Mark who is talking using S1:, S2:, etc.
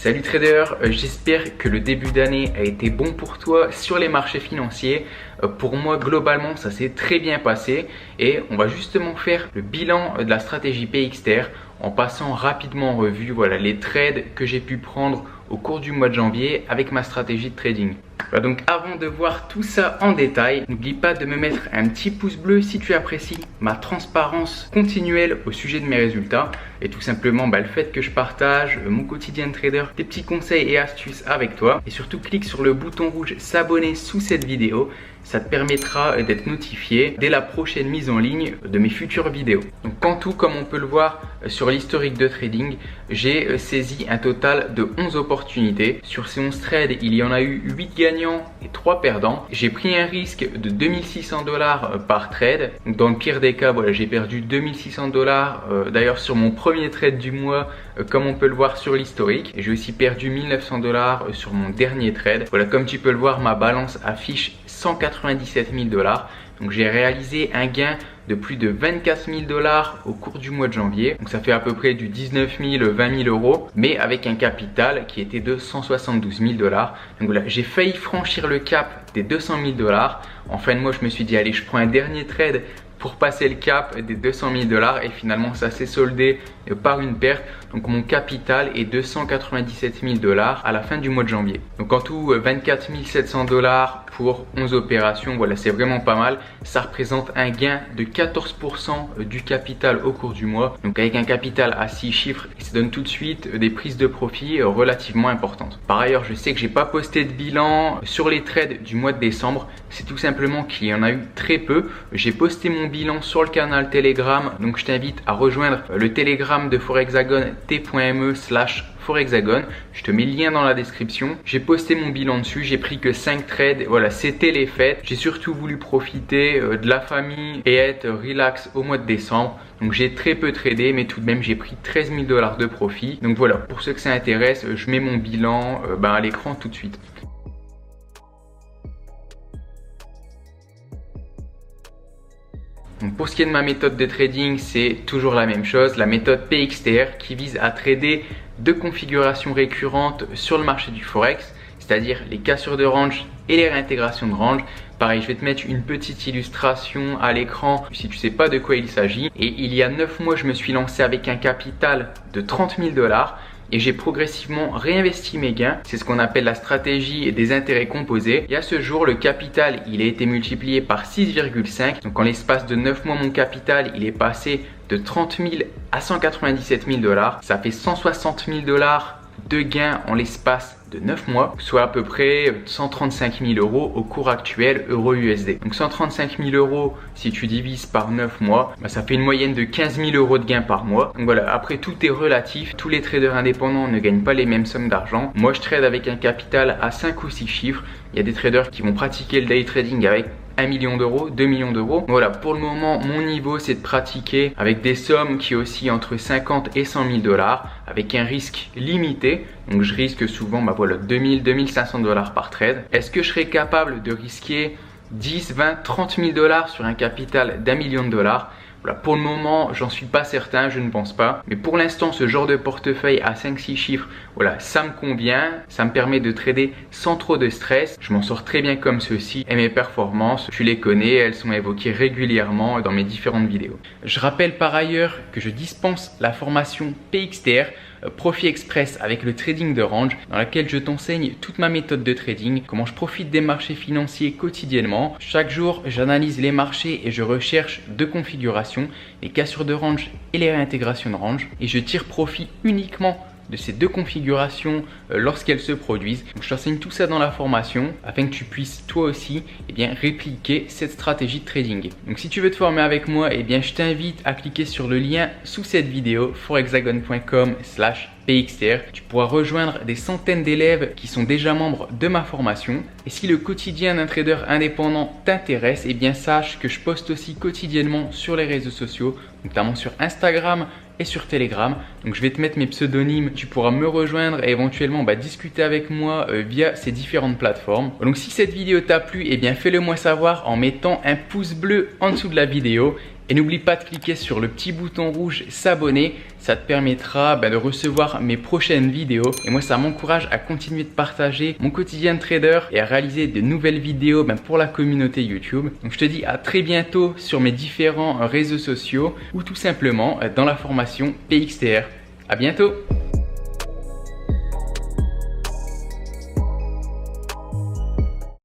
S1: Salut trader, j'espère que le début d'année a été bon pour toi sur les marchés financiers. Pour moi globalement ça s'est très bien passé et on va justement faire le bilan de la stratégie PXTR en passant rapidement en revue les trades que j'ai pu prendre au cours du mois de janvier avec ma stratégie de trading. Donc avant de voir tout ça en détail, n'oublie pas de me mettre un petit pouce bleu si tu apprécies ma transparence continuelle au sujet de mes résultats et tout simplement le fait que je partage mon quotidien de trader, des petits conseils et astuces avec toi. Et surtout clique sur le bouton rouge s'abonner sous cette vidéo, ça te permettra d'être notifié dès la prochaine mise en ligne de mes futures vidéos. Donc en tout, comme on peut le voir sur l'historique de trading, j'ai saisi un total de 11 opportunités. Sur ces 11 trades, il y en a eu 8 gagnants et 3 perdants. J'ai pris un risque de 2600 $ par trade. Donc dans le pire des cas, j'ai perdu 2600 $. D'ailleurs sur mon premier trade du mois, comme on peut le voir sur l'historique. J'ai aussi perdu 1900 $ sur mon dernier trade. Comme tu peux le voir, ma balance affiche 197 000 $. Donc j'ai réalisé un gain de plus de 24 000 $ au cours du mois de janvier. Donc ça fait à peu près du 19 000, 20 000 €, mais avec un capital qui était de 172 000 $. Donc voilà, j'ai failli franchir le cap des 200 000 $. En fin de mois, je me suis dit, allez, je prends un dernier trade pour passer le cap des 200 000 $ et finalement ça s'est soldé par une perte. Donc mon capital est de 197 000 $ à la fin du mois de janvier. Donc en tout 24 700 $ pour 11 opérations, c'est vraiment pas mal. Ça représente un gain de 14% du capital au cours du mois. Donc avec un capital à 6 chiffres, ça donne tout de suite des prises de profit relativement importantes. Par ailleurs, je sais que j'ai pas posté de bilan sur les trades du mois de décembre. C'est tout simplement qu'il y en a eu très peu. J'ai posté mon bilan sur le canal Telegram, donc je t'invite à rejoindre le Telegram de Forexagon, t.me/Forexagon. Je te mets le lien dans la description. J'ai posté mon bilan dessus, j'ai pris que 5 trades, c'était les fêtes. J'ai surtout voulu profiter de la famille et être relax au mois de décembre. Donc j'ai très peu tradé, mais tout de même j'ai pris 13 000 $ de profit. Donc voilà, pour ceux que ça intéresse, je mets mon bilan à l'écran tout de suite. Donc pour ce qui est de ma méthode de trading, c'est toujours la même chose, la méthode PXTR qui vise à trader deux configurations récurrentes sur le marché du Forex, c'est-à-dire les cassures de range et les réintégrations de range. Pareil, je vais te mettre une petite illustration à l'écran si tu ne sais pas de quoi il s'agit. Et il y a 9 mois, je me suis lancé avec un capital de 30 000 $ et j'ai progressivement réinvesti mes gains. C'est ce qu'on appelle la stratégie des intérêts composés. Et à ce jour, le capital, il a été multiplié par 6,5. Donc en l'espace de 9 mois, mon capital, il est passé de 30 000 à 197 000 $. Ça fait 160 000 $ de gains en l'espace de 9 mois, soit à peu près 135 000 € au cours actuel euro-USD. Donc 135 000 € si tu divises par 9 mois, ça fait une moyenne de 15 000 € de gains par mois. Donc voilà, après tout est relatif, tous les traders indépendants ne gagnent pas les mêmes sommes d'argent. Moi je trade avec un capital à 5 ou 6 chiffres. Il y a des traders qui vont pratiquer le day trading avec 1 million d'euros, 2 millions d'euros. Voilà, pour le moment, mon niveau, c'est de pratiquer avec des sommes qui oscillent entre 50 et 100 000 $, avec un risque limité. Donc, je risque souvent 2000, 2500 $ par trade. Est-ce que je serais capable de risquer 10, 20, 30 000 $ sur un capital d'1 million de $? Pour le moment, j'en suis pas certain, je ne pense pas. Mais pour l'instant, ce genre de portefeuille à 5-6 chiffres, ça me convient. Ça me permet de trader sans trop de stress. Je m'en sors très bien comme ceci. Et mes performances, tu les connais, elles sont évoquées régulièrement dans mes différentes vidéos. Je rappelle par ailleurs que je dispense la formation PXTR, Profit Express avec le trading de range, dans laquelle je t'enseigne toute ma méthode de trading, comment je profite des marchés financiers quotidiennement. Chaque jour, j'analyse les marchés et je recherche deux configurations, les cassures de range et les réintégrations de range. Et je tire profit uniquement de ces deux configurations lorsqu'elles se produisent. Donc, je t'enseigne tout ça dans la formation afin que tu puisses toi aussi répliquer cette stratégie de trading. Donc si tu veux te former avec moi, je t'invite à cliquer sur le lien sous cette vidéo forexagon.com/PXTR. Tu pourras rejoindre des centaines d'élèves qui sont déjà membres de ma formation. Et si le quotidien d'un trader indépendant t'intéresse, sache que je poste aussi quotidiennement sur les réseaux sociaux, notamment sur Instagram et sur Telegram. Donc je vais te mettre mes pseudonymes, tu pourras me rejoindre et éventuellement discuter avec moi via ces différentes plateformes. Donc si cette vidéo t'a plu, fais-le moi savoir en mettant un pouce bleu en dessous de la vidéo Et n'oublie pas de cliquer sur le petit bouton rouge s'abonner, ça te permettra de recevoir mes prochaines vidéos. Et moi ça m'encourage à continuer de partager mon quotidien de trader et à réaliser de nouvelles vidéos pour la communauté YouTube. Donc je te dis à très bientôt sur mes différents réseaux sociaux ou tout simplement dans la formation PXTR. À bientôt!